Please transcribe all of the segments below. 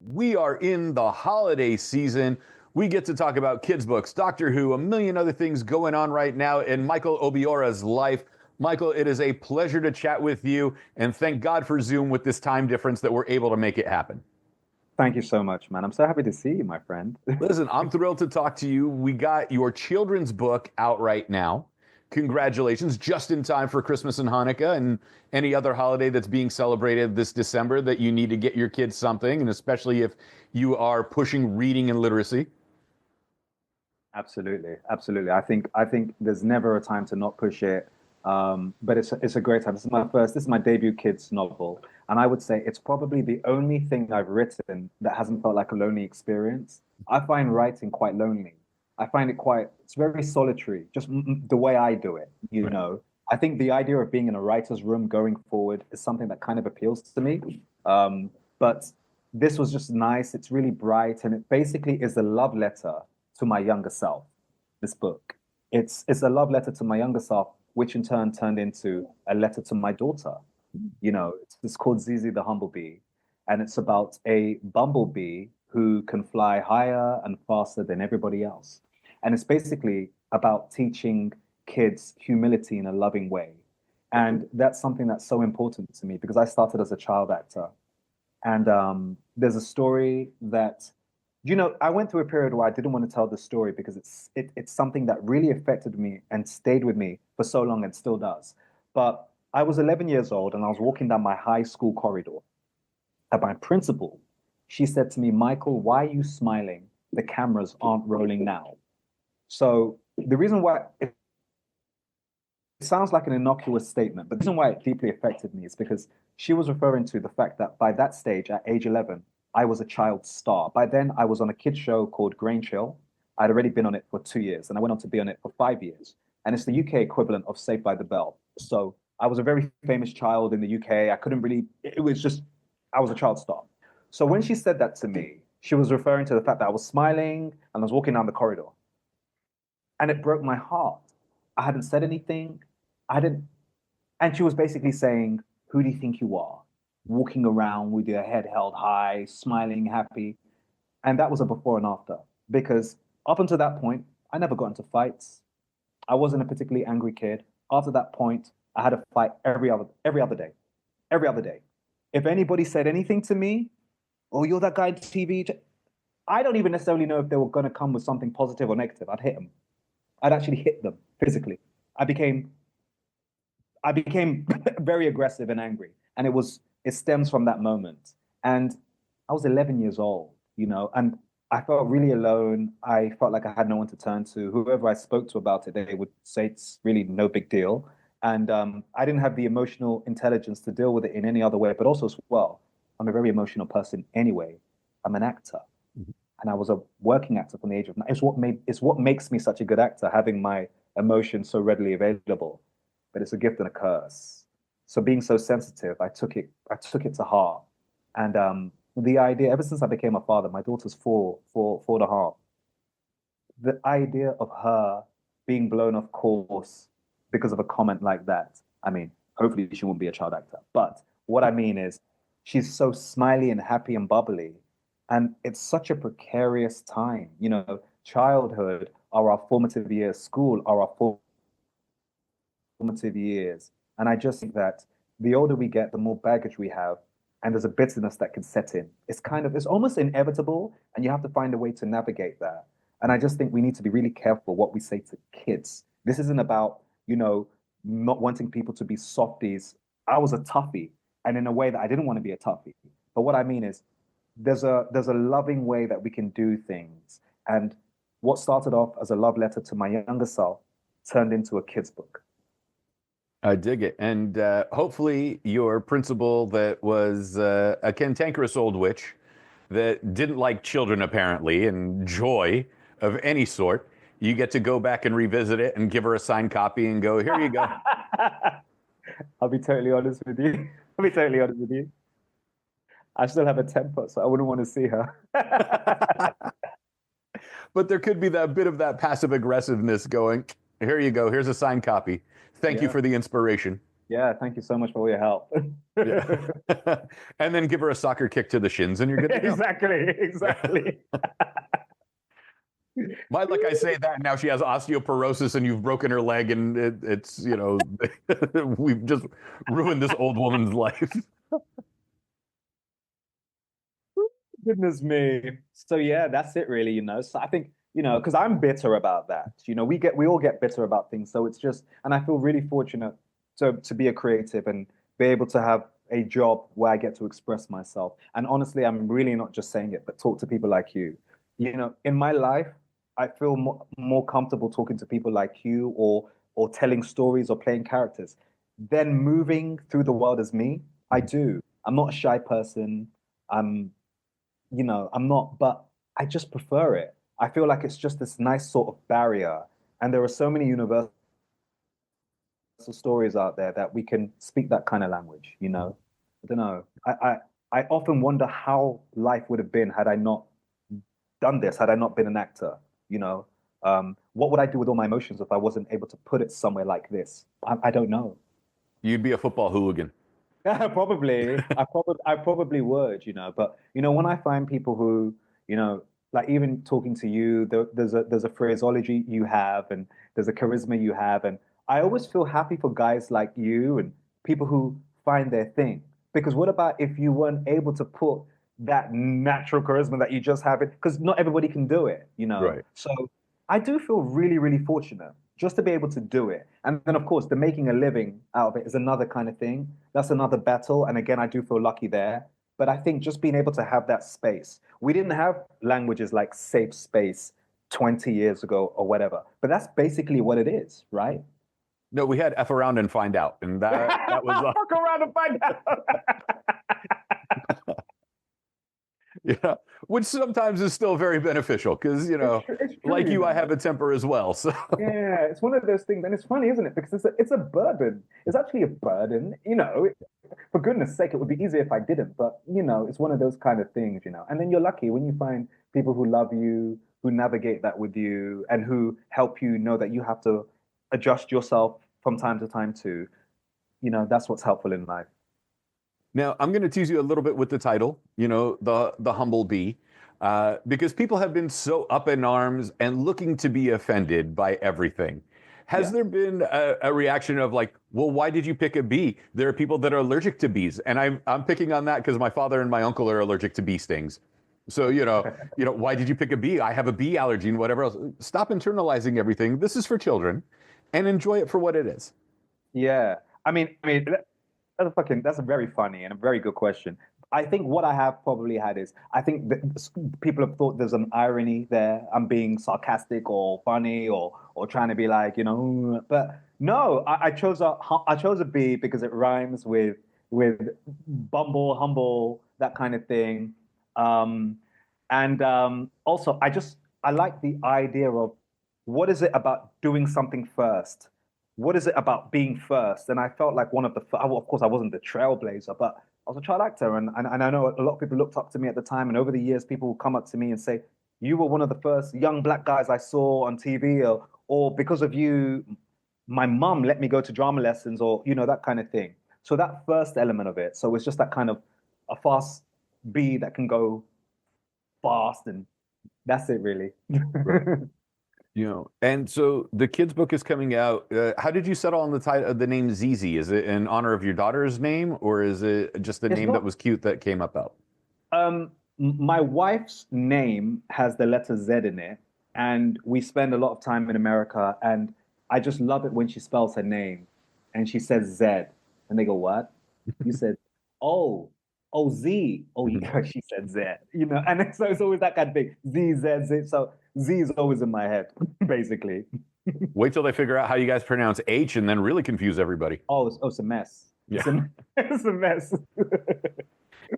We are in the holiday season. We get to talk about kids' books, Doctor Who, a million other things going on right now in Michael Obiora's life. Michael, it is a pleasure to chat with you, and thank God for Zoom with this time difference that we're able to make it happen. Thank you so much, man. I'm so happy to see you, my friend. Listen, I'm thrilled to talk to you. We got your children's book out right now. Congratulations, just in time for Christmas and Hanukkah and any other holiday that's being celebrated this December that you need to get your kids something, and especially if you are pushing reading and literacy. Absolutely, absolutely. I think there's never a time to not push it. But it's a great time. This is my debut kids novel, and I would say it's probably the only thing I've written that hasn't felt like a lonely experience. I find writing quite lonely. I find it's very solitary, just the way I do it, you Right. know. I think the idea of being in a writer's room going forward is something that kind of appeals to me. But this was just nice. It's really bright, and it basically is a love letter to my younger self, this book. It's a love letter to my younger self, which in turn turned into a letter to my daughter. You know, it's called Zee Zee the Humblebee, and it's about a bumblebee who can fly higher and faster than everybody else. And it's basically about teaching kids humility in a loving way. And that's something that's so important to me because I started as a child actor. And there's a story that, I went through a period where I didn't want to tell the story because it's something that really affected me and stayed with me for so long and still does. But I was 11 years old and I was walking down my high school corridor. And my principal, she said to me, Michael, why are you smiling? The cameras aren't rolling now. So the reason why it sounds like an innocuous statement, but the reason why it deeply affected me is because she was referring to the fact that by that stage, at age 11, I was a child star. By then, I was on a kids show called Grange Hill. I'd already been on it for 2 years, and I went on to be on it for 5 years. And it's the UK equivalent of Saved by the Bell. So I was a very famous child in the UK. I couldn't really, it was just, I was a child star. So when she said that to me, she was referring to the fact that I was smiling and I was walking down the corridor. And it broke my heart. I hadn't said anything. I didn't, and she was basically saying, who do you think you are? Walking around with your head held high, smiling, happy. And that was a before and after. Because up until that point, I never got into fights. I wasn't a particularly angry kid. After that point, I had a fight every other day. Every other day. If anybody said anything to me, oh, you're that guy on TV, I don't even necessarily know if they were going to come with something positive or negative. I'd hit them. I'd actually hit them physically. I became I became very aggressive and angry. And it stems from that moment. And I was 11 years old, and I felt really alone. I felt like I had no one to turn to. Whoever I spoke to about it, they would say it's really no big deal. And I didn't have the emotional intelligence to deal with it in any other way, but also as well, I'm a very emotional person anyway. I'm an actor. Mhm. And I was a working actor from the age of 9. It's what makes me such a good actor, having my emotions so readily available. But it's a gift and a curse. So being so sensitive, I took it to heart. And the idea, ever since I became a father, my daughter's 4 and a half. The idea of her being blown off course because of a comment like that. I mean, hopefully she won't be a child actor. But what I mean is, she's so smiley and happy and bubbly. And it's such a precarious time. Childhood are our formative years, school are our formative years. And I just think that the older we get, the more baggage we have, and there's a bitterness that can set in. It's almost inevitable, and you have to find a way to navigate that. And I just think we need to be really careful what we say to kids. This isn't about, not wanting people to be softies. I was a toughie, and in a way that I didn't want to be a toughie. But what I mean is, there's a loving way that we can do things. And what started off as a love letter to my younger self turned into a kid's book. I dig it. And hopefully, your principal that was a cantankerous old witch that didn't like children, apparently, and joy of any sort, you get to go back and revisit it and give her a signed copy and go, here you go. I'll be totally honest with you. I'll be totally honest with you. I still have a temper, so I wouldn't want to see her. But there could be that bit of that passive aggressiveness going, here you go, here's a signed copy. Thank you Yeah, for the inspiration. Yeah, thank you so much for all your help. Yeah. And then give her a soccer kick to the shins and you're good to go. Exactly, exactly. My luck, I say that now she has osteoporosis and you've broken her leg and it's, we've just ruined this old woman's life. Goodness me. So yeah, that's it really, So I think, because I'm bitter about that. We all get bitter about things. So it's just, and I feel really fortunate to be a creative and be able to have a job where I get to express myself. And honestly, I'm really not just saying it, but talk to people like you. In my life, I feel more comfortable talking to people like you or telling stories or playing characters than moving through the world as me. I do. I'm not a shy person. I'm I'm not, but I just prefer it. I feel like it's just this nice sort of barrier. And there are so many universal stories out there that we can speak that kind of language. I don't know. I often wonder how life would have been had I not done this, had I not been an actor, you know? What would I do with all my emotions if I wasn't able to put it somewhere like this? I don't know. You'd be a football hooligan. Probably. I probably would. But when I find people who, like even talking to you, there's a phraseology you have and there's a charisma you have. And I always feel happy for guys like you and people who find their thing. Because what about if you weren't able to put that natural charisma that you just have it? Because not everybody can do it. Right. So I do feel really, really fortunate just to be able to do it. And then, of course, the making a living out of it is another kind of thing. That's another battle. And again, I do feel lucky there. But I think just being able to have that space. We didn't have languages like safe space 20 years ago or whatever. But that's basically what it is, right? No, we had F around and find out. And that was Fuck around and find out. yeah, which sometimes is still very beneficial because, It's true, like you, I have a temper as well. So Yeah, it's one of those things, and it's funny, isn't it? Because it's a burden. It's actually a burden. For goodness sake, it would be easier if I didn't, but it's one of those kind of things. And then you're lucky when you find people who love you, who navigate that with you, and who help you know that you have to adjust yourself from time to time too. That's what's helpful in life. now I'm going to tease you a little bit with the title, the humble bee, because people have been so up in arms and looking to be offended by everything. Has Yeah. there been a reaction of like, well, why did you pick a bee? There are people that are allergic to bees, and I'm picking on that because my father and my uncle are allergic to bee stings. So why did you pick a bee? I have a bee allergy and whatever else. Stop internalizing everything. This is for children, and enjoy it for what it is. Yeah. I mean, that's a very funny and a very good question. I think what I have probably had is I think that people have thought there's an irony there. I'm being sarcastic or funny or trying to be like, but no, I chose a B because it rhymes with bumble, humble, that kind of thing. Um, and also I like the idea of what is it about doing something first? What is it about being first? And I felt like one of the, of course, I wasn't the trailblazer, but I was a child actor. And I know a lot of people looked up to me at the time. And over the years, people will come up to me and say, you were one of the first young black guys I saw on TV, or because of you, my mum let me go to drama lessons, or, that kind of thing. So that first element of it. So it's just that kind of a fast bee that can go fast. And that's it, really. Right. And so the kids' book is coming out. How did you settle on the title, the name Zee Zee? Is it in honor of your daughter's name, or is it just the It's name that not. was cute that came up out? My wife's name has the letter Z in it, and we spend a lot of time in America, and I just love it when she spells her name and she says Z, and they go, "What?" You said, "Oh, oh Z." Oh, she said Z, and so it's always that kind of thing. Z, Z, Z. So Z is always in my head, basically. Wait till they figure out how you guys pronounce H, and then really confuse everybody. Oh, it's a mess. Yeah, It's a mess.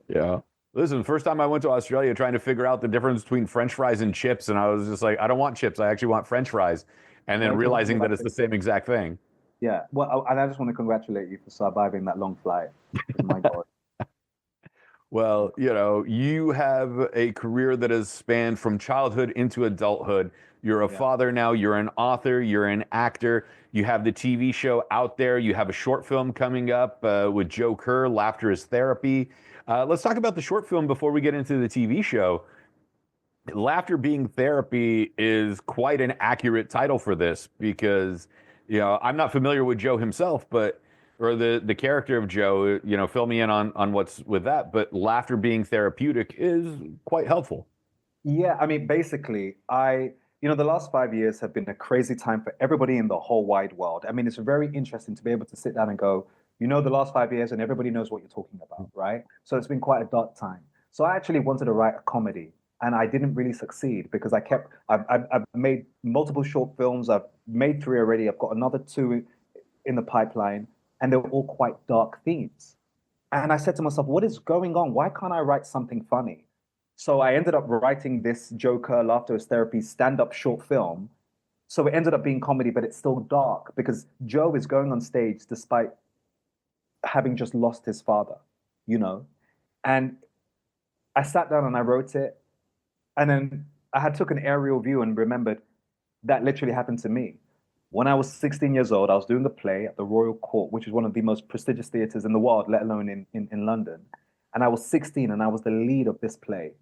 yeah. Listen, first time I went to Australia trying to figure out the difference between French fries and chips, and I was just like, I don't want chips. I actually want French fries, and then Well, realizing that it's the same exact thing. yeah. Well, and I just want to congratulate you for surviving that long flight. Because my God. Well, you know, you have a career that has spanned from childhood into adulthood. You're a Yeah. father now, you're an author, you're an actor. You have the TV show out there. You have a short film coming up with Joe Kerr, Laughter is Therapy. Let's talk about the short film before we get into the TV show. Laughter being therapy is quite an accurate title for this because, you know, I'm not familiar with Joe himself, but or the character of Joe, you know, fill me in on what's with that. But laughter being therapeutic is quite helpful. Yeah, I mean, basically, the last 5 years have been a crazy time for everybody in the whole wide world. I mean, it's very interesting to be able to sit down and go, the last 5 years, and everybody knows what you're talking about, right? So it's been quite a dark time. So I actually wanted to write a comedy, and I didn't really succeed because I've made multiple short films. I've made three already. I've got another two in the pipeline, and they're all quite dark themes. And I said to myself, what is going on? Why can't I write something funny? So I ended up writing this Joker Laughter is Therapy stand-up short film. So it ended up being comedy, but it's still dark because Joe is going on stage despite having just lost his father, you know? And I sat down and I wrote it. And then I had took an aerial view and remembered that literally happened to me. When I was 16 years old, I was doing a play at the Royal Court, which is one of the most prestigious theatres in the world, let alone in London. And I was 16 and I was the lead of this play.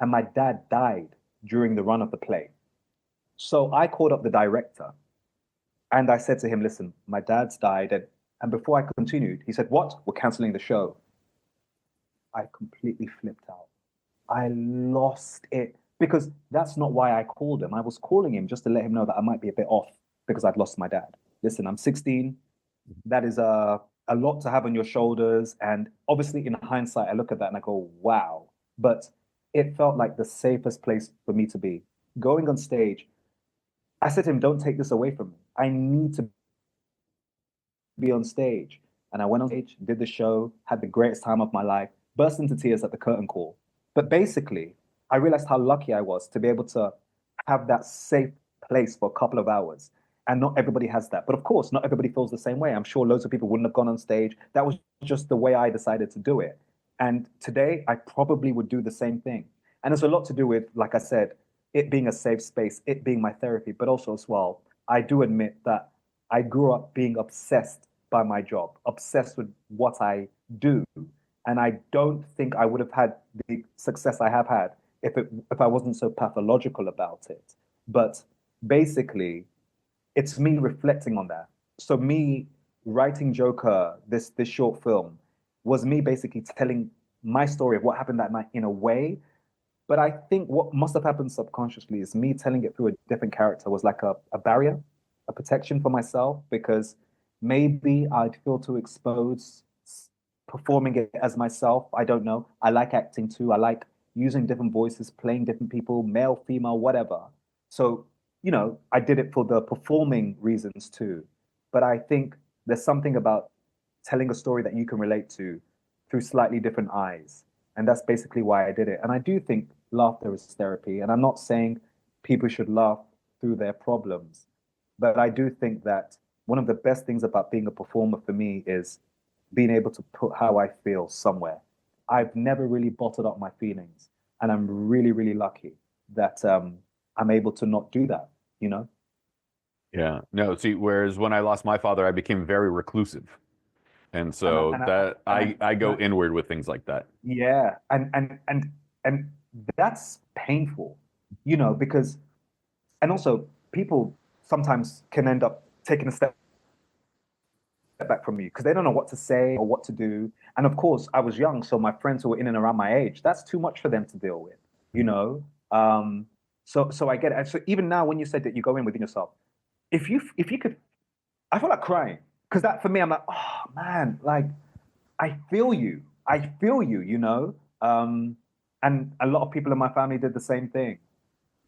And my dad died during the run of the play. So I called up the director and I said to him, listen, my dad's died. And before I continued, he said, what? We're canceling the show. I completely flipped out. I lost it because that's not why I called him. I was calling him just to let him know that I might be a bit off because I'd lost my dad. Listen, I'm 16. That is a lot to have on your shoulders. And obviously, in hindsight, I look at that and I go, wow. But it felt like the safest place for me to be. Going on stage, I said to him, don't take this away from me. I need to be on stage. And I went on stage, did the show, had the greatest time of my life, burst into tears at the curtain call. But basically, I realized how lucky I was to be able to have that safe place for a couple of hours. And not everybody has that. But of course, not everybody feels the same way. I'm sure loads of people wouldn't have gone on stage. That was just the way I decided to do it. And today, I probably would do the same thing. And it's a lot to do with, like I said, it being a safe space, it being my therapy, but also as well, I do admit that I grew up being obsessed by my job, obsessed with what I do. And I don't think I would have had the success I have had if I wasn't so pathological about it. But basically, it's me reflecting on that. So me writing Joker, this short film, was me basically telling my story of what happened that night in a way. But I think what must have happened subconsciously is me telling it through a different character was like a barrier, a protection for myself, because maybe I'd feel too exposed performing it as myself. I don't know. I like acting too. I like using different voices, playing different people, male, female, whatever. So, I did it for the performing reasons too. But I think there's something about telling a story that you can relate to through slightly different eyes. And that's basically why I did it. And I do think laughter is therapy. And I'm not saying people should laugh through their problems, but I do think that one of the best things about being a performer for me is being able to put how I feel somewhere. I've never really bottled up my feelings. And I'm really, really lucky that I'm able to not do that, you know? Yeah. No, see, whereas when I lost my father, I became very reclusive. And And I, so and I, that and I, I and go I inward with things like that. yeah, and that's painful, because and also people sometimes can end up taking a step back from you because they don't know what to say or what to do. And of course, I was young, so my friends who were in and around my age, that's too much for them to deal with, you know. So I get it. And so even now, when you said that you go in within yourself, if you could, I feel like crying because that for me, I'm like, oh man, like I feel you, you know. And a lot of people in my family did the same thing.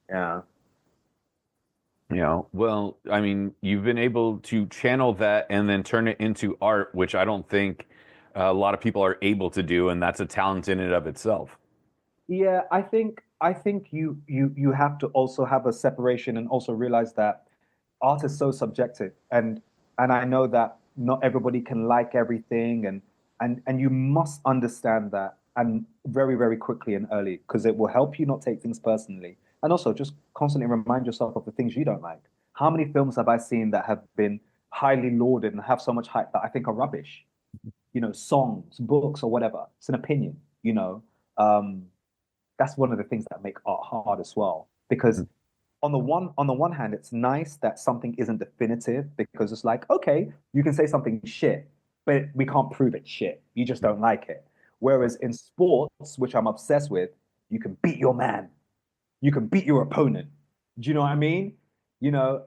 Yeah. You know, well, I mean, you've been able to channel that and then turn it into art, which I don't think a lot of people are able to do, and that's a talent in and of itself. Yeah, I think you have to also have a separation and also realize that art is so subjective and I know that not everybody can like everything and you must understand that and very, very quickly and early, because it will help you not take things personally. And also just constantly remind yourself of the things you don't like. How many films have I seen that have been highly lauded and have so much hype that I think are rubbish? You know, songs, books, or whatever. It's an opinion, you know. Um, that's one of the things that make art hard as well. Because on the one hand, it's nice that something isn't definitive, because it's like, okay, you can say something shit, but we can't prove it's shit. You just don't like it. Whereas in sports, which I'm obsessed with, you can beat your man, you can beat your opponent. Do you know what I mean? You know,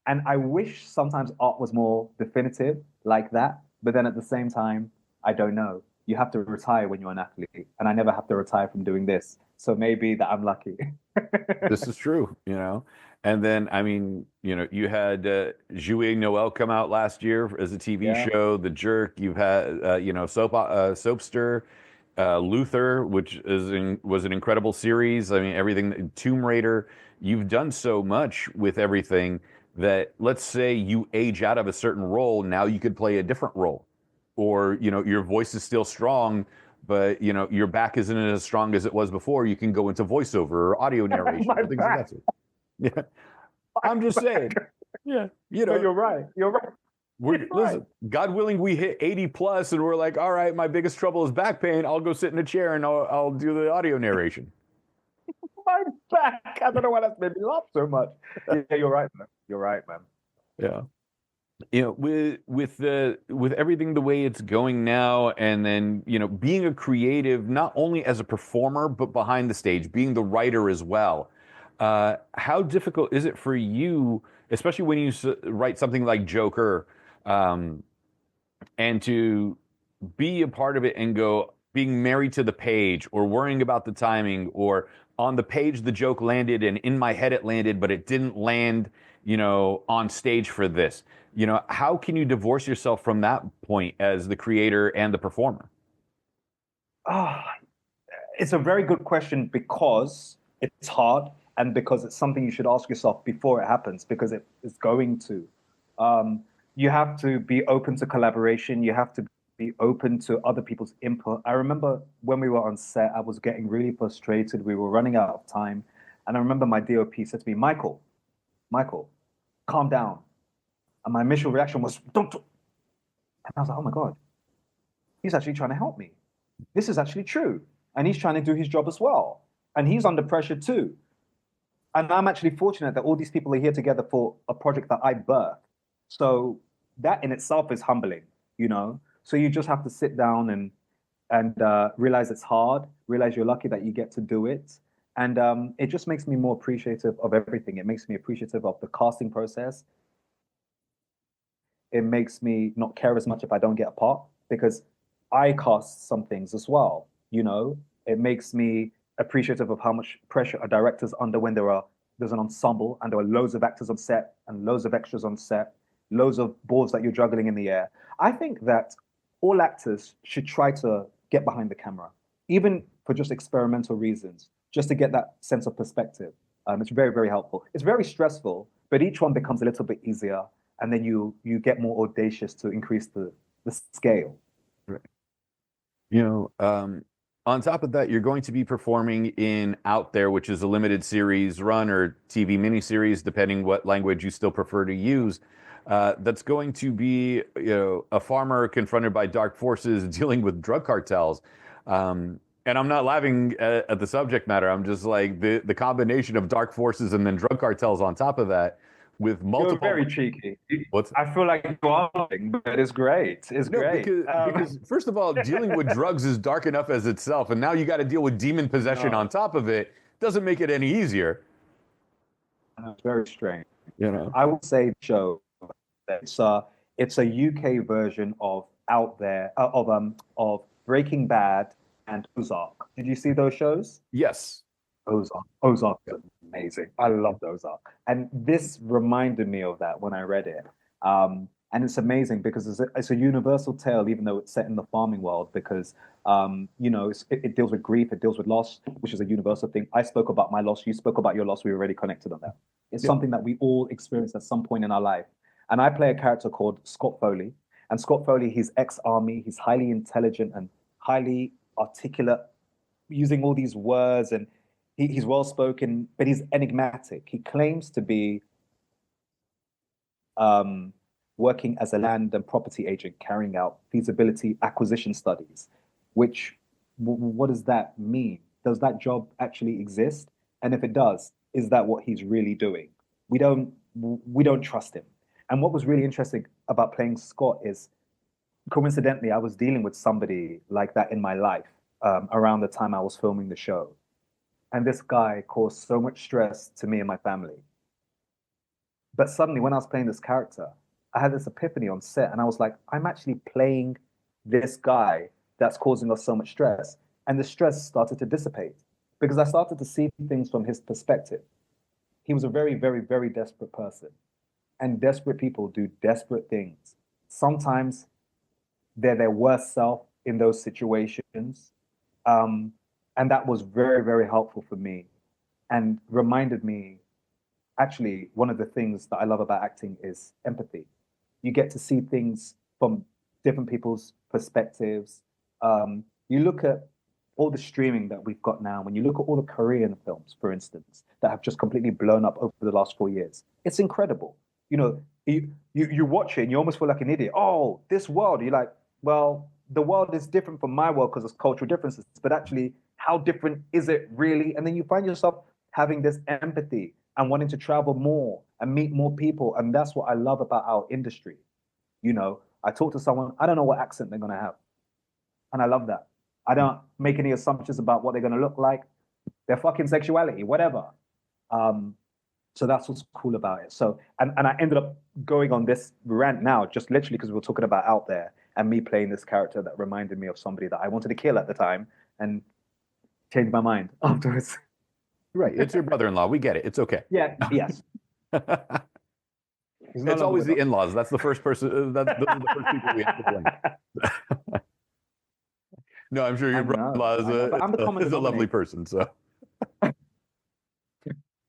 and I wish sometimes art was more definitive like that. But then at the same time, I don't know. You have to retire when you're an athlete, and I never have to retire from doing this. So maybe that I'm lucky. This is true, you know. And then, I mean, you know, you had Jouer Noel come out last year as a TV Yeah. show, The Jerk. You've had, you know, Soapster, Luther, which was an incredible series. I mean, everything, Tomb Raider. You've done so much with everything that, let's say you age out of a certain role, now you could play a different role, or you know, your voice is still strong, but you know your back isn't as strong as it was before. You can go into voiceover or audio narration My or things of that back. sort. Yeah, My I'm just saying. back. Yeah, you No, know, you're right. You're right. we're You're right. listen. God willing, we hit 80 plus, and we're like, all right, my biggest trouble is back pain. I'll go sit in a chair and I'll do the audio narration. My back. I don't know why that's made me laugh so much. Yeah, you're right, man. You're right, man. Yeah. You know, with everything the way it's going now, and then you know, being a creative not only as a performer but behind the stage, being the writer as well. How difficult is it for you, especially when you write something like Joker, um, and to be a part of it and go being married to the page, or worrying about the timing, or on the page the joke landed and in my head it landed but it didn't land, you know, on stage for this, you know, how can you divorce yourself from that point as the creator and the performer? Ah, it's a very good question, because it's hard, and because it's something you should ask yourself before it happens, because it is going to. Um, you have to be open to collaboration. You have to be open to other people's input. I remember when we were on set, I was getting really frustrated. We were running out of time. And I remember my DOP said to me, Michael, calm down. And my initial reaction was, don't. And I was like, oh my God, he's actually trying to help me. This is actually true. And he's trying to do his job as well. And he's under pressure too. And I'm actually fortunate that all these people are here together for a project that I birthed. So that in itself is humbling, you know? So you just have to sit down and realize it's hard, realize you're lucky that you get to do it. And it just makes me more appreciative of everything. It makes me appreciative of the casting process. It makes me not care as much if I don't get a part, because I cast some things as well. You know, it makes me appreciative of how much pressure a director's under when there's an ensemble and there are loads of actors on set and loads of extras on set, loads of balls that you're juggling in the air. I think that all actors should try to get behind the camera, even for just experimental reasons, just to get that sense of perspective. It's very, very helpful. It's very stressful, but each one becomes a little bit easier, and then you get more audacious to increase the scale. Right. You know, on top of that, you're going to be performing in Out There, which is a limited series run or TV miniseries, depending what language you still prefer to use. That's going to be, you know, a farmer confronted by dark forces dealing with drug cartels. And I'm not laughing at the subject matter. I'm just like the combination of dark forces and then drug cartels on top of that, with You're multiple. very cheeky. What's I feel like you are, but it's great. It's No, great. because first of all, dealing with drugs is dark enough as itself, and now you got to deal with demon possession on No, top of it. Doesn't make it any easier, no, it's very strange. you know. I would say show that it's a UK version of Out There of Breaking Bad and Ozark. Did you see those shows? Yes. Ozark is amazing. I love Ozark. And this reminded me of that when I read it. And it's amazing because it's a universal tale, even though it's set in the farming world, because, you know, it deals with grief, it deals with loss, which is a universal thing. I spoke about my loss, you spoke about your loss, we were already connected on that. It's Yep. something that we all experience at some point in our life. And I play a character called Scott Foley. And Scott Foley, he's ex-army, he's highly intelligent and highly articulate, using all these words, and he's well spoken, but he's enigmatic. He claims to be um, working as a land and property agent, carrying out feasibility acquisition studies. Which, what does that mean? Does that job actually exist? And if it does, is that what he's really doing? We don't trust him. And what was really interesting about playing Scott is, coincidentally, I was dealing with somebody like that in my life around the time I was filming the show. And this guy caused so much stress to me and my family. But suddenly, when I was playing this character, I had this epiphany on set, and I was like, I'm actually playing this guy that's causing us so much stress. And the stress started to dissipate because I started to see things from his perspective. He was a very, very, very desperate person. And desperate people do desperate things. Sometimes they're their worst self in those situations. Um, and that was very, very helpful for me and reminded me, actually, one of the things that I love about acting is empathy. You get to see things from different people's perspectives. You look at all the streaming that we've got now, when you look at all the Korean films, for instance, that have just completely blown up over the last 4 years, it's incredible. You watch it and you almost feel like an idiot. Oh, this world. You're like, well, the world is different from my world because of cultural differences, but actually, how different is it really? And then you find yourself having this empathy and wanting to travel more and meet more people. And that's what I love about our industry. I talk to someone, I don't know what accent they're going to have. And I love that. I don't make any assumptions about what they're going to look like, their fucking sexuality, whatever. Um, so that's what's cool about it. So, and I ended up going on this rant now, just literally because we were talking about out there and me playing this character that reminded me of somebody that I wanted to kill at the time and changed my mind afterwards. Right. It's your brother-in-law. We get it. It's okay. Yeah, yes. He's no It's longer always with the us. in-laws. That's the first person. Those are the first people we have to blame. No, I'm sure your brother-in-law I know, but I'm the common is a lovely denominator. person. So,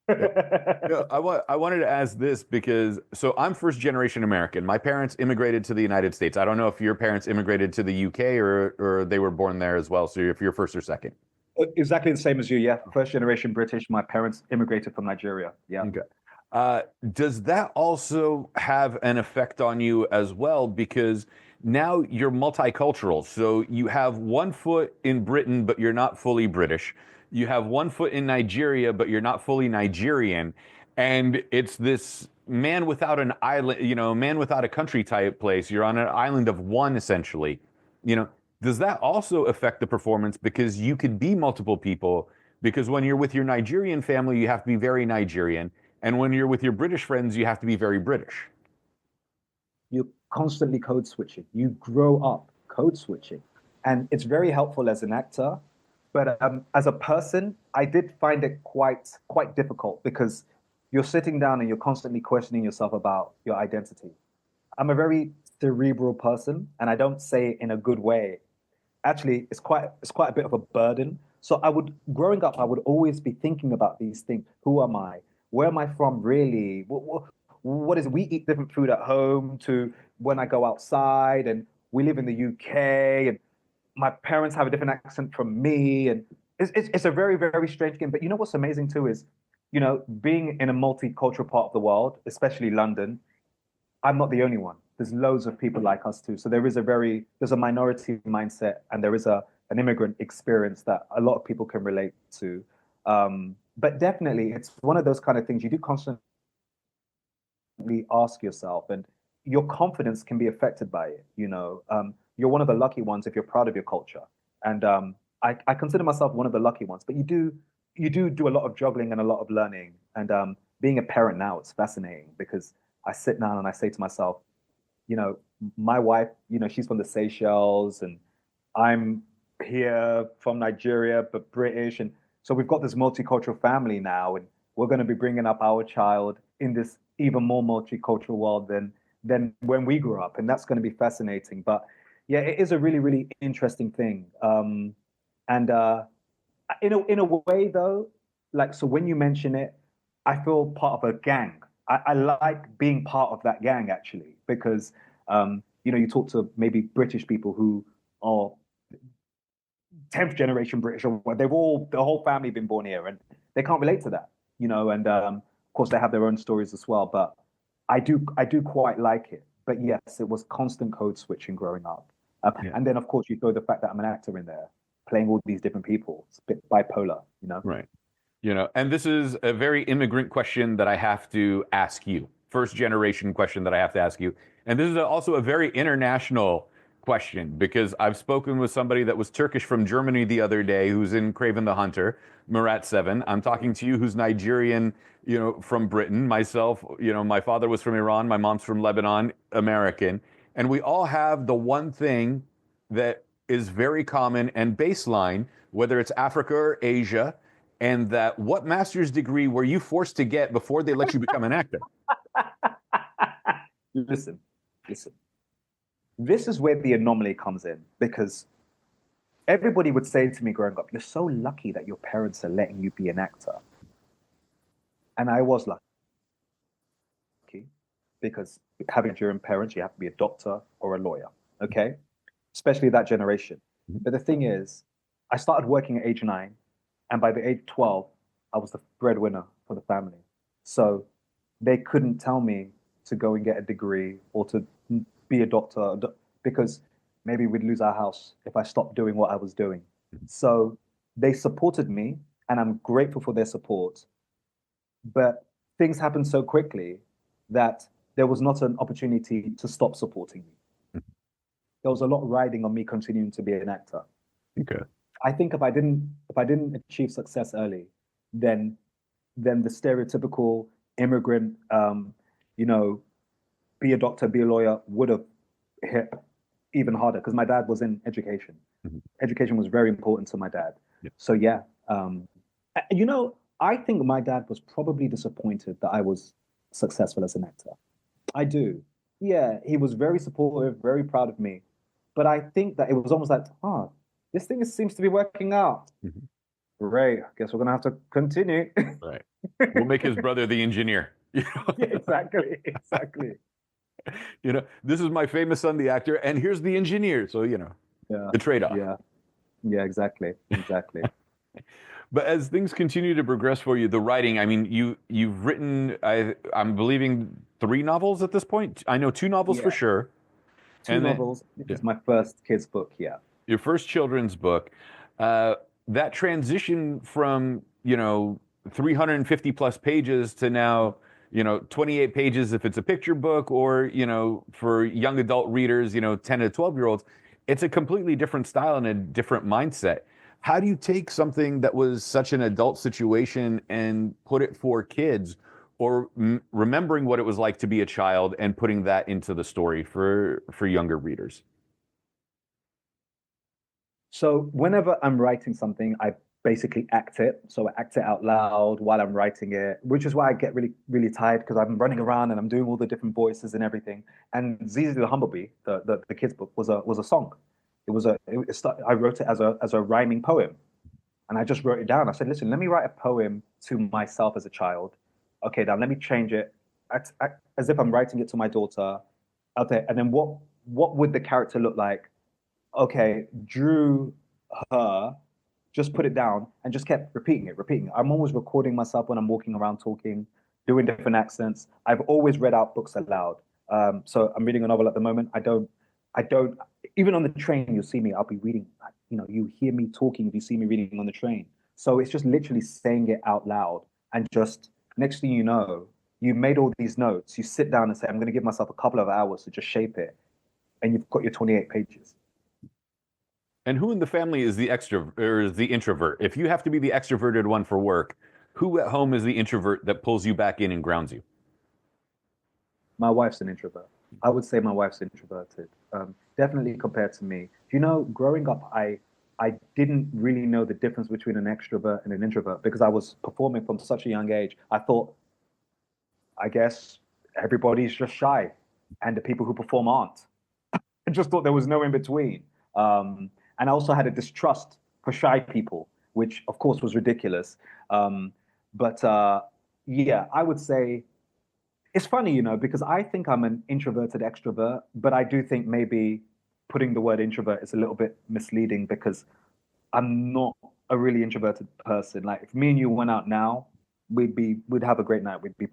yeah, I wanted to ask this because I'm first generation American. My parents immigrated to the United States. I don't know if your parents immigrated to the UK or they were born there as well. So if you're first or second. Exactly the same as you, yeah. First generation British. My parents immigrated from Nigeria. Yeah. Okay. Does that also have an effect on you as well? Because now you're multicultural. So you have one foot in Britain, but you're not fully British. You have one foot in Nigeria, but you're not fully Nigerian. And it's this man without an island, man without a country type place. You're on an island of one, essentially. Does that also affect the performance? Because you could be multiple people, because when you're with your Nigerian family, you have to be very Nigerian. And when you're with your British friends, you have to be very British. You're constantly code switching. You grow up code switching. And it's very helpful as an actor. But as a person, I did find it quite difficult because you're sitting down and you're constantly questioning yourself about your identity. I'm a very cerebral person, and I don't say it in a good way. Actually, it's quite a bit of a burden. So growing up, I would always be thinking about these things. Who am I? Where am I from really? What is it? We eat different food at home to when I go outside, and we live in the UK, and my parents have a different accent from me, and it's a very, very strange game. But you know what's amazing too is, being in a multicultural part of the world, especially London, I'm not the only one. There's loads of people like us too. So there's a minority mindset, and there is an immigrant experience that a lot of people can relate to. But definitely, it's one of those kind of things you do constantly ask yourself, and your confidence can be affected by it. You're one of the lucky ones if you're proud of your culture, and I consider myself one of the lucky ones. But you do a lot of juggling and a lot of learning, and being a parent now, it's fascinating because I sit down and I say to myself, you know, my wife, she's from the Seychelles, and I'm here from Nigeria, but British. And so we've got this multicultural family now, and we're going to be bringing up our child in this even more multicultural world than when we grew up. And that's going to be fascinating. But yeah, it is a really, really interesting thing. And in a way, though, like, so when you mention it, I feel part of a gang. I like being part of that gang actually, because you talk to maybe British people who are 10th generation British, or what. They've all, the whole family been born here, and they can't relate to that, you know. And of course, they have their own stories as well. But I do quite like it. But yes, it was constant code switching growing up. Yeah. And then, of course, you throw the fact that I'm an actor in there, playing all these different people. It's a bit bipolar, you know? Right. You know, and this is a very immigrant question that I have to ask you. First generation question that I have to ask you. And this is also a very international question because I've spoken with somebody that was Turkish from Germany the other day who's in Craven the Hunter, Murat Seven. I'm talking to you who's Nigerian, you know, from Britain. Myself, you know, my father was from Iran, my mom's from Lebanon, American. And we all have the one thing that is very common and baseline, whether it's Africa or Asia, and that what master's degree were you forced to get before they let you become an actor? Listen, listen. This is where the anomaly comes in because everybody would say to me growing up, "You're so lucky that your parents are letting you be an actor." And I was lucky because having Nigerian parents, you have to be a doctor or a lawyer, okay? Especially that generation. But the thing is, I started working at age 9, and by the age 12, I was the breadwinner for the family. So they couldn't tell me to go and get a degree or to be a doctor because maybe we'd lose our house if I stopped doing what I was doing. So they supported me, and I'm grateful for their support. But things happened so quickly that there was not an opportunity to stop supporting me. There was a lot riding on me continuing to be an actor. Okay. I think if I didn't achieve success early, then the stereotypical immigrant, you know, be a doctor, be a lawyer would have hit even harder because my dad was in education. Education was very important to my dad. Yeah. So yeah, you know, I think my dad was probably disappointed that I was successful as an actor. I do. Yeah, he was very supportive, very proud of me. But I think that it was almost like, this thing seems to be working out. Great. Guess we're gonna have to continue. Right. We'll make his brother the engineer. Yeah, exactly. Exactly. You know, this is my famous son, the actor, and here's the engineer. So, you know, Yeah. the trade-off. Yeah. Yeah, exactly. Exactly. But as things continue to progress for you, the writing, I mean, you've written, I'm believing 3 novels at this point. I know 2 novels for Yeah. sure. 2 And then novels. It's my first kids book. Yeah. your first children's book, that transition from, you know, 350 plus pages to now, you know, 28 pages if it's a picture book, or, you know, for young adult readers, you know, 10 to 12-year-olds, it's a completely different style and a different mindset. How do you take something that was such an adult situation and put it for kids, or remembering what it was like to be a child and putting that into the story for younger readers? So whenever I'm writing something, I basically act it. So I act it out loud while I'm writing it, which is why I get really, really tired because I'm running around and I'm doing all the different voices and everything. And Zee Zee the Humblebee, the kids book, was a song. I wrote it as a rhyming poem, and I just wrote it down. I said, listen, let me write a poem to myself as a child. Okay, now let me change it as if I'm writing it to my daughter. Okay, and then what would the character look like? Okay, drew her, just put it down and just kept repeating it, repeating it. I'm always recording myself when I'm walking around talking, doing different accents. I've always read out books aloud. So I'm reading a novel at the moment. I don't, even on the train, you'll see me, I'll be reading, you know, you hear me talking if you see me reading on the train. So it's just literally saying it out loud. And just next thing you know, you made all these notes. You sit down and say, I'm going to give myself a couple of hours to just shape it. And you've got your 28 pages. And who in the family is the extrovert or is the introvert? If you have to be the extroverted one for work, who at home is the introvert that pulls you back in and grounds you? My wife's an introvert. I would say my wife's introverted, definitely compared to me. You know, growing up, I didn't really know the difference between an extrovert and an introvert because I was performing from such a young age. I thought, I guess everybody's just shy, and the people who perform aren't. I just thought there was no in between. And I also had a distrust for shy people, which of course was ridiculous. But yeah, I would say it's funny, you know, because I think I'm an introverted extrovert, but I do think maybe putting the word introvert is a little bit misleading because I'm not a really introverted person. Like if me and you went out now, we'd have a great night. We'd be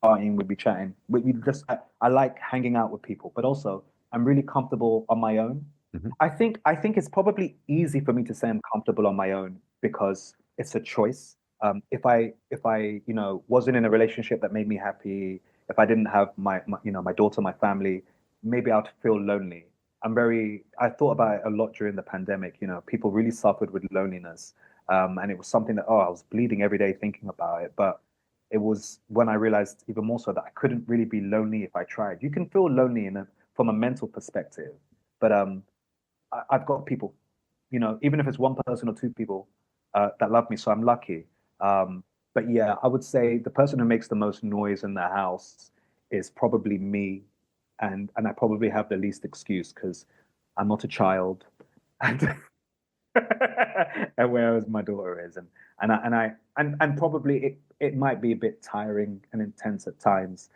partying, we'd be chatting. We just I like hanging out with people, but also I'm really comfortable on my own. Mhm. I think it's probably easy for me to say I'm comfortable on my own because it's a choice. If I wasn't in a relationship that made me happy, if I didn't have my daughter, my family, maybe I'd feel lonely. I thought about it a lot during the pandemic. People really suffered with loneliness. And it was something that, I was bleeding every day thinking about it. But it was when I realized even more so that I couldn't really be lonely if I tried. You can feel lonely from a mental perspective, but I've got people, even if it's one person or two people that love me, so I'm lucky. But yeah, I would say the person who makes the most noise in the house is probably me, and I probably have the least excuse because I'm not a child, and and whereas my daughter is, and probably it might be a bit tiring and intense at times,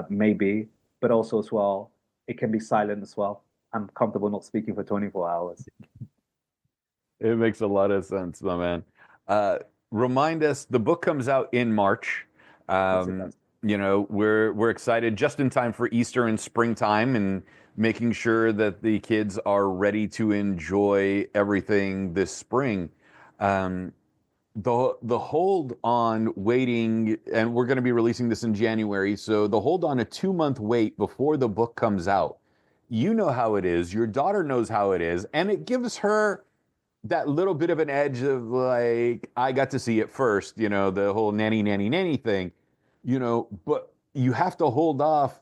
maybe, but also as well, it can be silent as well. I'm comfortable not speaking for 24 hours. It makes a lot of sense, my man. Uh, Remind us, the book comes out in March. Yes, it Um, does. we're excited just in time for Easter and springtime, and making sure that the kids are ready to enjoy everything this spring. Um, the hold on waiting, and we're going to be releasing this in January, so the hold on a 2 month wait before the book comes out. You know how it is. Your daughter knows how it is, and it gives her that little bit of an edge of like, I got to see it first, the whole nanny, nanny, nanny thing, but you have to hold off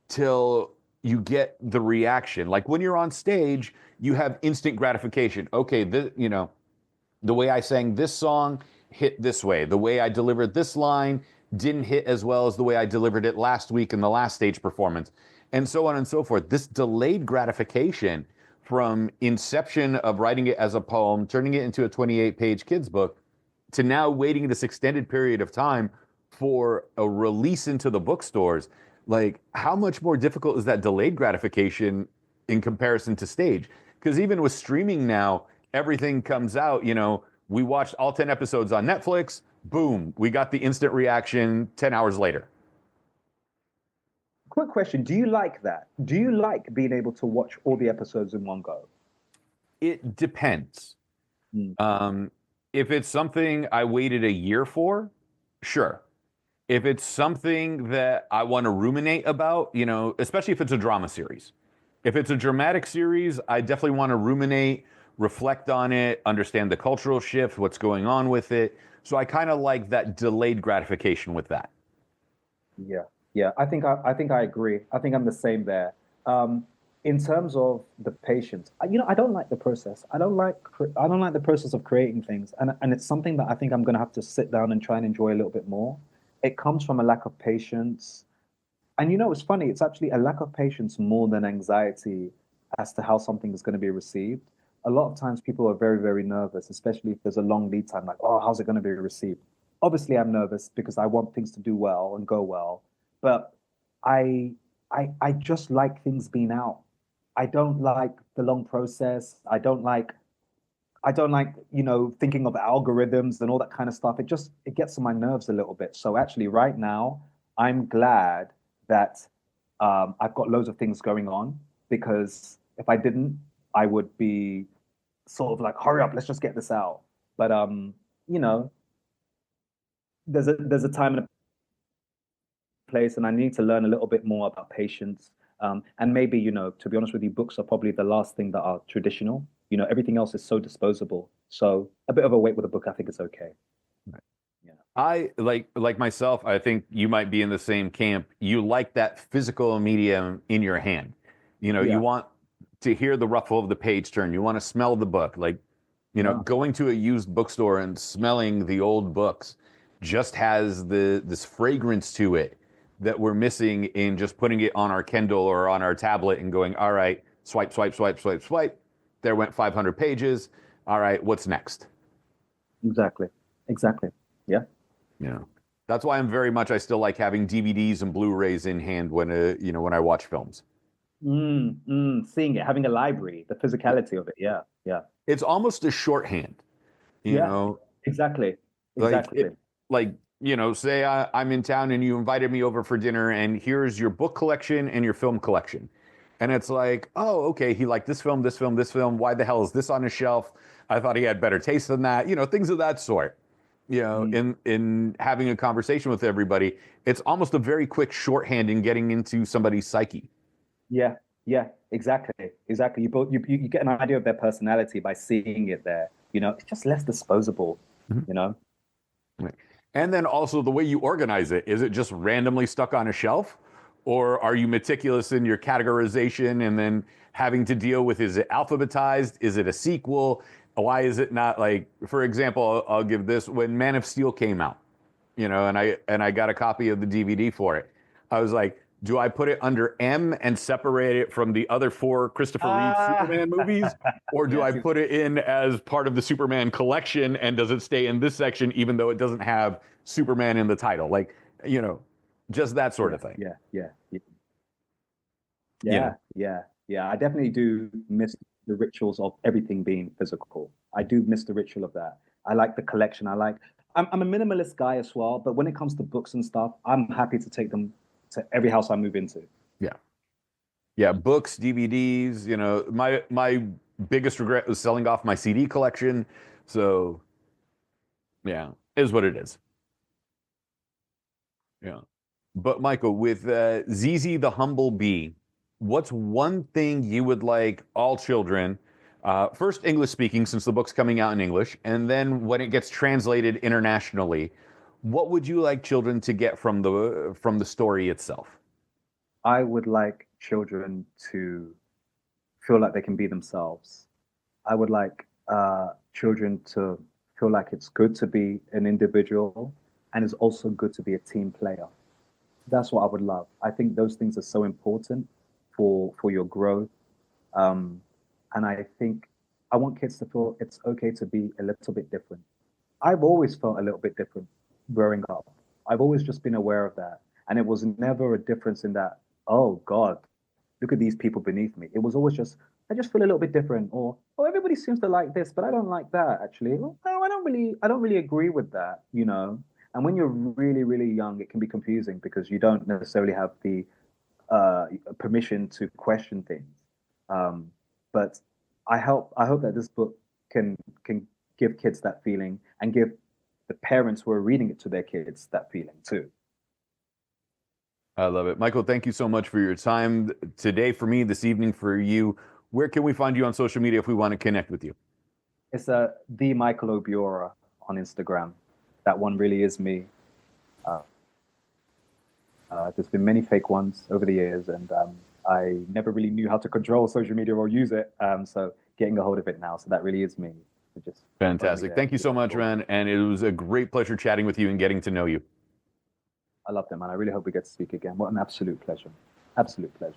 till you get the reaction. Like when you're on stage, you have instant gratification. Okay, the way I sang this song hit this way. The way I delivered this line didn't hit as well as the way I delivered it last week in the last stage performance, and so on and so forth. This delayed gratification from inception of writing it as a poem, turning it into a 28-page kids book, to now waiting this extended period of time for a release into the bookstores. Like, how much more difficult is that delayed gratification in comparison to stage? Because even with streaming now, everything comes out, we watched all 10 episodes on Netflix, boom, we got the instant reaction 10 hours later. Quick question: do you like that? Do you like being able to watch all the episodes in one go? It depends. Mm. Um, if it's something I waited a year for, sure. If it's something that I want to ruminate about, especially if it's a drama series. If it's a dramatic series, I definitely want to ruminate, reflect on it, understand the cultural shift, what's going on with it. So I kind of like that delayed gratification with that. Yeah, yeah. I think I agree. I think I'm the same there. Um, in terms of the patience, I don't like the process. I don't like the process of creating things, and it's something that I think I'm gonna have to sit down and try and enjoy a little bit more. It comes from a lack of patience, and it's funny. It's actually a lack of patience more than anxiety as to how something is going to be received. A lot of times, people are very, very nervous, especially if there's a long lead time. Like, oh, how's it going to be received? Obviously, I'm nervous because I want things to do well and go well, but I, I just like things being out. I don't like the long process. I don't like, thinking of algorithms and all that kind of stuff. It gets on my nerves a little bit. So actually, right now, I'm glad that I've got loads of things going on because if I didn't, I would be sort of like, hurry up, let's just get this out. But you know, there's a time and a place, and I need to learn a little bit more about patience. And maybe, to be honest with you, books are probably the last thing that are traditional. Everything else is so disposable. So a bit of a wait with a book, I think it's okay. Yeah. I like myself, I think you might be in the same camp. You like that physical medium in your hand. You Yeah. want to hear the ruffle of the page turn. You want to smell the book. Like, Yeah. going to a used bookstore and smelling the old books just has this fragrance to it that we're missing in just putting it on our Kindle or on our tablet and going, all right, swipe, swipe, swipe, swipe, swipe. There went 500 pages. All right, what's next? Exactly. Exactly. Yeah. Yeah. I still like having DVDs and Blu-rays in hand when when I watch films. Seeing it, having a library, the physicality of it. Yeah, yeah, It's almost a shorthand, you yeah. know, Exactly, like exactly. it, like, say I'm in town and you invited me over for dinner and here's your book collection and your film collection. And it's like, oh, okay, he liked this film, this film, this film. Why the hell is this on his shelf? I thought he had better taste than that. Things of that sort. Mm, In having a conversation with everybody, it's almost a very quick shorthand in getting into somebody's psyche. yeah, yeah. Exactly, exactly. You get an idea of their personality by seeing it there. It's just less disposable. Mhm. You know. Right. And then also the way you organize it, is it just randomly stuck on a shelf? Or are you meticulous in your categorization and then having to deal with, is it alphabetized? Is it a sequel? Why is it not like, for example, I'll give this, when Man of Steel came out, and I got a copy of the DVD for it. I was like, do I put it under M and separate it from the other four Christopher Reeve Ah, Superman movies? Or do I yes, put it in as part of the Superman collection and does it stay in this section even though it doesn't have Superman in the title? Like, you know, just that sort yeah, of thing. yeah, yeah, yeah, You know, yeah, yeah, yeah. I definitely do miss the rituals of everything being physical. I do miss the ritual of that. I like the collection. I'm a minimalist guy as well, but when it comes to books and stuff, I'm happy to take them to every house I move into. yeah. Yeah, books, DVDs, my biggest regret was selling off my CD collection. So, yeah, is what it is. Yeah. But Michael, with Zee Zee the Humble Bee, what's one thing you would like all children, first English speaking, since the book's coming out in English, and then when it gets translated internationally, what would you like children to get from the story itself? I would like children to feel like they can be themselves. I would like children to feel like it's good to be an individual and it's also good to be a team player. That's what I would love. I think those things are so important for your growth. Um, and I think I want kids to feel it's okay to be a little bit different. I've always felt a little bit different growing up. I've always just been aware of that. And it was never a difference in that, oh God, look at these people beneath me. It was always just, I just feel a little bit different. Or, oh, everybody seems to like this, but I don't like that actually. Well, no, I don't really agree with that. And when you're really, really young, it can be confusing because you don't necessarily have the permission to question things. Um, but I hope that this book can give kids that feeling and give the parents who are reading it to their kids that feeling too. I love it. Michael, thank you so much for your time today for me, this evening for you. Where can we find you on social media if we want to connect with you? It's the Michael Obiora on Instagram. That one really is me. Uh, there's been many fake ones over the years, and I never really knew how to control social media or use it. So getting a hold of it now, so that really is me. So just follow me Fantastic. there. Thank you Yeah, so much, cool. man. And it was a great pleasure chatting with you and getting to know you. I love them, man. I really hope we get to speak again. What an absolute pleasure. Absolute pleasure.